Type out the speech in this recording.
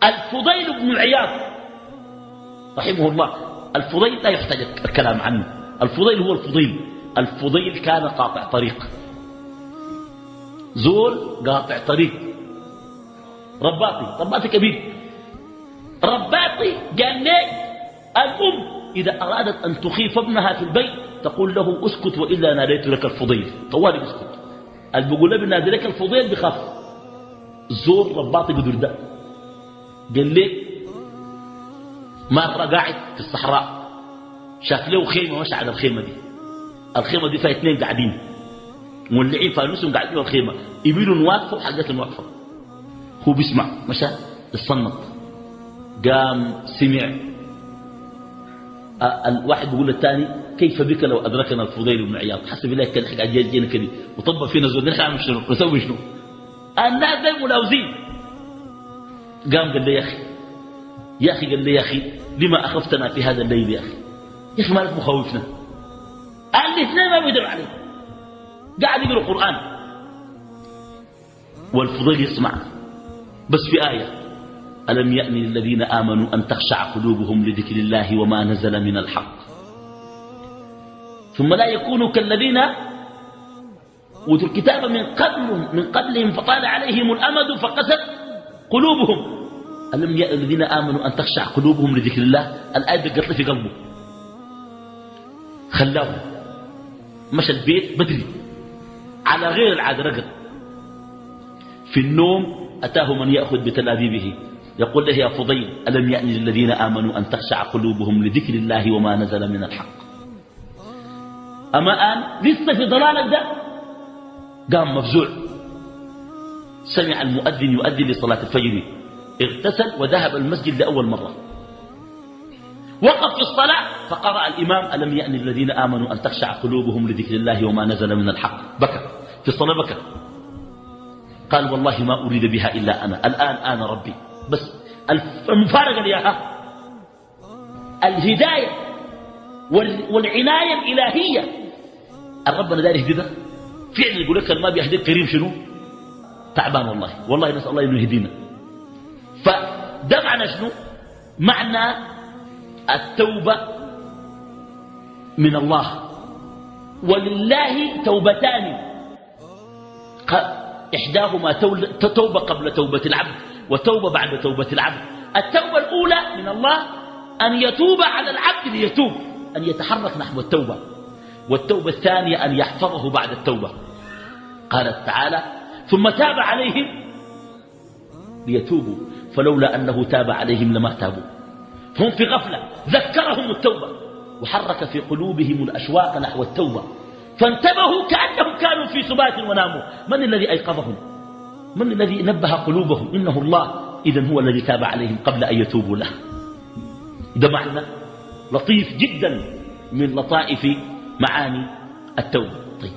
الفضيل بن عياض رحمه الله، الفضيل لا يحتاج الكلام عنه، الفضيل هو الفضيل. الفضيل كان قاطع طريق، زول قاطع طريق، رباطي كبير. رباطي قال لي الأم إذا أرادت أن تخيف ابنها في البيت تقول له اسكت وإلا ناديت لك الفضيل، طوالي اسكت. اللي بيقول له بنادي لك الفضيل بخاف. زور رباطي قدر ده قال لي مرة قاعد في الصحراء شاف له خيمة مشى على الخيمة دي، الخيمة دي فيها 2 قاعدين مولعين فانوسهم قاعدين في الخيمة، يميلوا واقفة وحاجاتهم واقفة. هو بيسمع مشى الصنط، قام سمع الواحد بيقول للثاني كيف بك لو أدركنا الفضيل بن عياض، حسب الله كان حق جينا كده وطبق فينا زود نحن نعمل شنو نسوي شنو. الناس دي ملاوزين. قام قال لي يا أخي قال لي يا أخي لما أخفتنا في هذا الليل يا أخي مالك مخوفنا. الاثنين ما بيدروا عليه، قاعد يقرأ القرآن والفضيل يسمع. بس في آية ألم يأن للذين آمنوا أن تخشع قلوبهم لذكر الله وما نزل من الحق ثم لا يكونوا كالذين أوتوا الكتاب من قبلهم فطال عليهم الأمد فقست قلوبهم. ألم يأن الذين آمنوا أن تخشع قلوبهم لذكر الله، الآية دقت في قلبه خلاه مشى البيت بدري على غير العادة، رقد في النوم أتاه من يأخذ بتلابيبه يقول له يا فضيل ألم يأن للذين آمنوا أن تخشع قلوبهم لذكر الله وما نزل من الحق. أما الآن لسه في ضلالك ده. قام مفزوع، سمع المؤذن يؤذن لصلاة الفجر، اغتسل وذهب المسجد لأول مرة، وقف في الصلاة فقرأ الإمام ألم يأن الذين آمنوا أن تخشع قلوبهم لذكر الله وما نزل من الحق. بكى في الصلاة بكى، قال والله ما أريد بها إلا أنا، الآن أنا ربي. بس المفارقة ليها الهداية والعناية الإلهية. الرب أنا داري يهدينا فعلا، يقول لك ما بيهديك كريم شنو تعبان، والله نسأل الله إنه يهدينا. فده معنى شنو؟ معنى التوبة من الله. ولله توبتان، إحداهما توبة قبل توبة العبد وتوبة بعد توبة العبد. التوبة الأولى من الله أن يتوب على العبد ليتوب، أن يتحرك نحو التوبة. والتوبة الثانية أن يحفظه بعد التوبة. قال تعالى ثم تاب عليهم ليتوبوا فلولا أنه تاب عليهم لما تابوا. هم في غفلة، ذكرهم التوبة وحرك في قلوبهم الأشواق نحو التوبة، فانتبهوا كأنهم كانوا في سبات وناموا. من الذي أيقظهم؟ من الذي نبه قلوبهم؟ إنه الله. إذن هو الذي تاب عليهم قبل أن يتوبوا له. ده معنى لطيف جدا من لطائف معاني التوبة. طيب